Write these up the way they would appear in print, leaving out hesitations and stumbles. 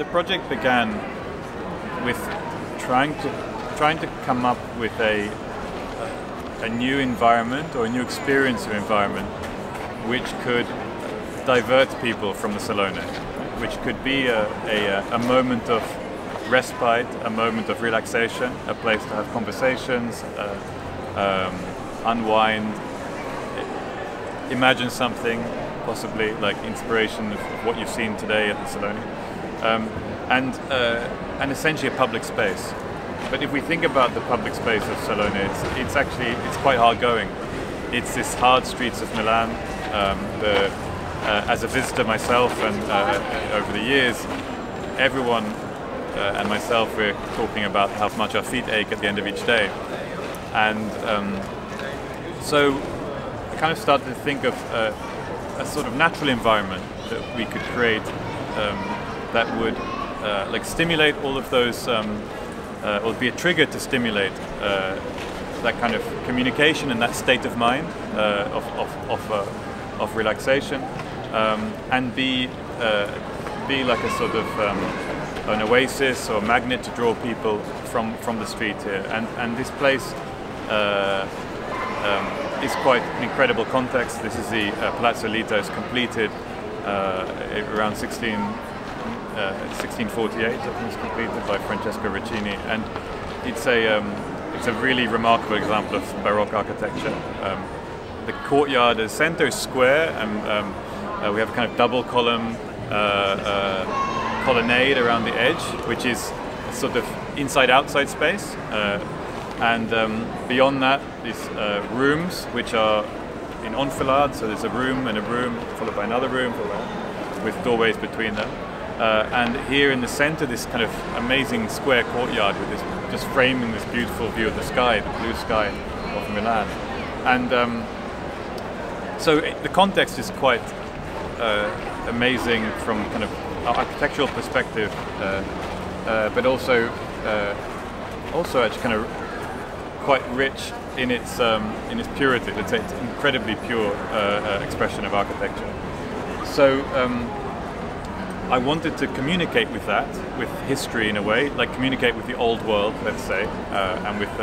the project began with trying to come up with a new environment or a new experience of environment which could divert people from the Salone, which could be a moment of respite, a moment of relaxation, a place to have conversations, unwind, imagine something, possibly like inspiration of what you've seen today at the Salone, and essentially a public space. But if we think about the public space of Salone, it's quite hard going. It's this hard streets of Milan. As a visitor myself, and over the years, everyone and myself, we're talking about how much our feet ache at the end of each day. And so I kind of started to think of a sort of natural environment that we could create that would like stimulate all of those, or be a trigger to stimulate that kind of communication and that state of mind of relaxation, and be like a sort of an oasis or magnet to draw people from the street here. And this place is quite an incredible context. This is the Palazzo Litta. It's completed around 1648. I think it's completed by Francesco Roccini, and it's a really remarkable example of Baroque architecture. The courtyard, the center is square, and we have a kind of double column colonnade around the edge, which is a sort of inside-outside space. And beyond that, these rooms, which are in enfilade, so there's a room and a room, followed by another room, with doorways between them. And here in the center, this kind of amazing square courtyard with this, just framing this beautiful view of the sky, the blue sky of Milan. And so the context is quite amazing from kind of architectural perspective, but also actually kind of quite rich in its purity. It's an incredibly pure expression of architecture. So I wanted to communicate with that, with history in a way, like communicate with the old world, let's say, and with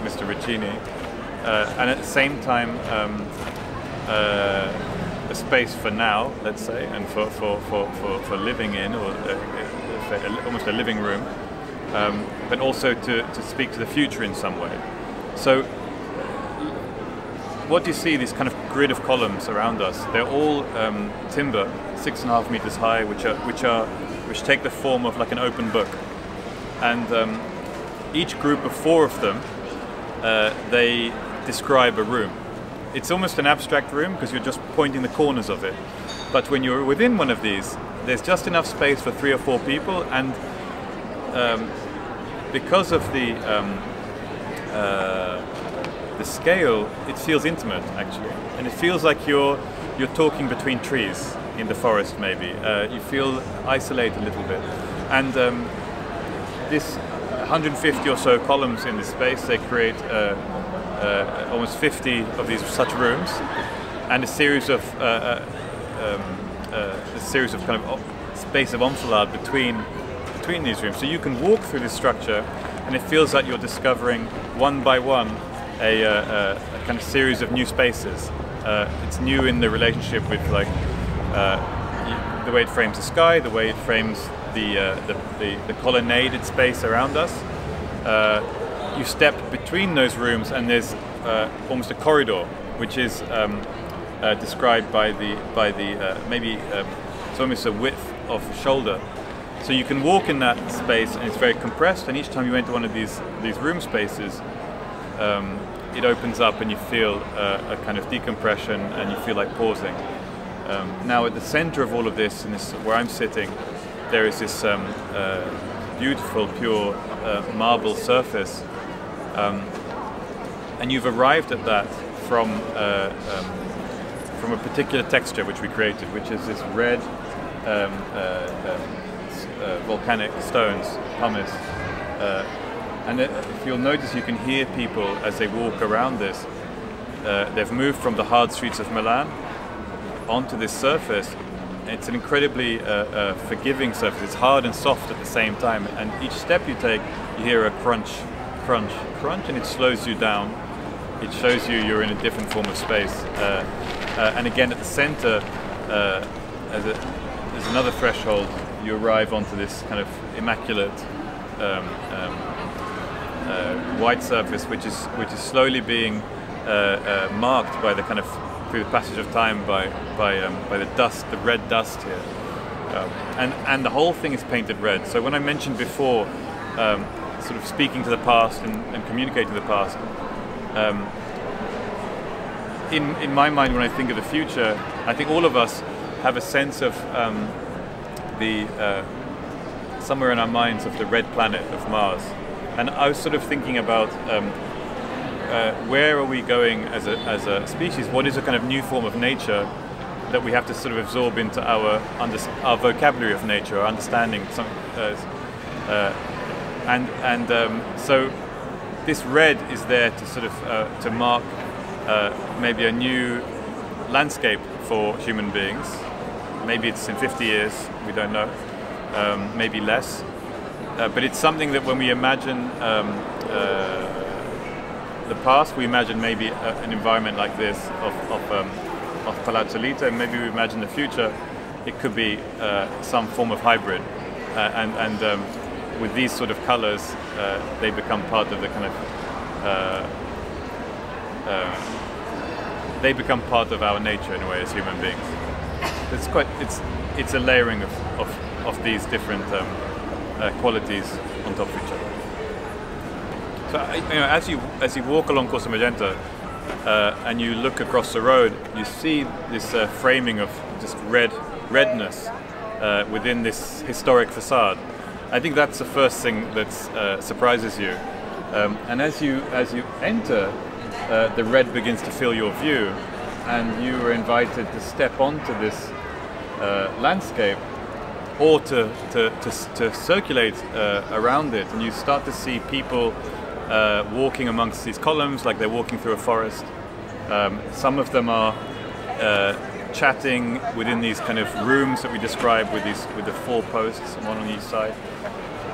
Mr. Roccini, and at the same time a space for now, let's say, and for living in, or almost a living room, but also to speak to the future in some way. So what you see, this kind of grid of columns around us, they're all timber, 6.5 meters high, which take the form of like an open book. And each group of 4 of them, they describe a room. It's almost an abstract room because you're just pointing the corners of it. But when you're within one of these, there's just enough space for 3 or 4 people, and because of the scale, it feels intimate actually, and it feels like you're talking between trees in the forest. Maybe you feel isolated a little bit, and this 150 or so columns in this space, they create almost 50 of these such rooms, and a series of kind of space of enfilade between these rooms. So you can walk through this structure, and it feels like you're discovering one by one a kind of series of new spaces. It's new in the relationship with like the way it frames the sky, the way it frames the colonnaded space around us. You step between those rooms, and there's almost a corridor, which is described by the maybe it's almost a width of shoulder. So you can walk in that space, and it's very compressed. And each time you enter one of these room spaces, it opens up, and you feel a kind of decompression, and you feel like pausing. Now, at the center of all of this, and this where I'm sitting, there is this beautiful, pure marble surface, and you've arrived at that from a particular texture which we created, which is this red volcanic stones, pumice. And if you'll notice, you can hear people as they walk around this. They've moved from the hard streets of Milan onto this surface, it's an incredibly forgiving surface. It's hard and soft at the same time, and each step you take, you hear a crunch, crunch, crunch, and it slows you down. It shows you you're in a different form of space. And again, at the center, there's another threshold. You arrive onto this kind of immaculate white surface, which is slowly being marked by the kind of through the passage of time by the dust, the red dust here, and the whole thing is painted red. So when I mentioned before, sort of speaking to the past and communicating the past, in my mind, when I think of the future, I think all of us have a sense of somewhere in our minds of the red planet of Mars. And I was sort of thinking about where are we going as a species? What is a kind of new form of nature that we have to sort of absorb into our vocabulary of nature, our understanding? So this red is there to sort of to mark maybe a new landscape for human beings. Maybe it's in 50 years, we don't know, maybe less. But it's something that when we imagine the past, we imagine maybe an environment like this of Palazzo Litta, and maybe we imagine the future, it could be some form of hybrid. And with these sort of colors, they become part of the kind of they become part of our nature in a way as human beings. It's a layering of these different qualities on top of each other. So as you walk along Corso Magenta and you look across the road, you see this framing of just redness within this historic facade. I think that's the first thing that surprises you. And as you enter, the red begins to fill your view, and you are invited to step onto this landscape, or to circulate around it, and you start to see people walking amongst these columns like they're walking through a forest. Some of them are chatting within these kind of rooms that we describe with the 4 posts, one on each side.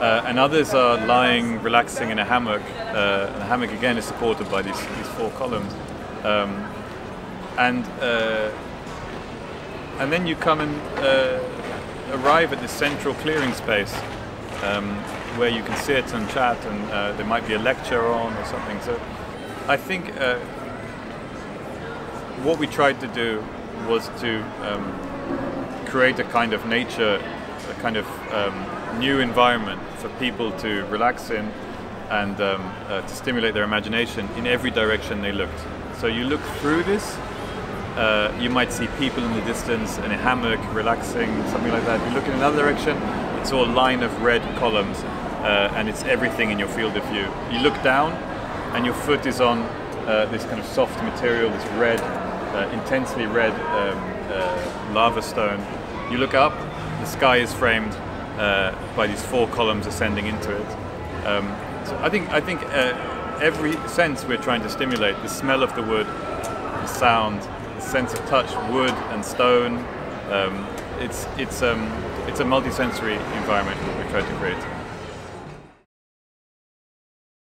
And others are lying, relaxing in a hammock. And the hammock again is supported by these 4 columns. And then you come and arrive at this central clearing space where you can sit and chat, and there might be a lecture on or something. So I think what we tried to do was to create a kind of nature, a kind of new environment for people to relax in and to stimulate their imagination in every direction they looked. So you look through this, you might see people in the distance in a hammock relaxing, something like that. You look in another direction, it's all a line of red columns, and it's everything in your field of view. You look down and your foot is on this kind of soft material, this red, intensely red lava stone. You look up, the sky is framed by these 4 columns ascending into it. So I think every sense we're trying to stimulate, the smell of the wood, the sound, the sense of touch, wood and stone. It's a multi-sensory environment that we try to create.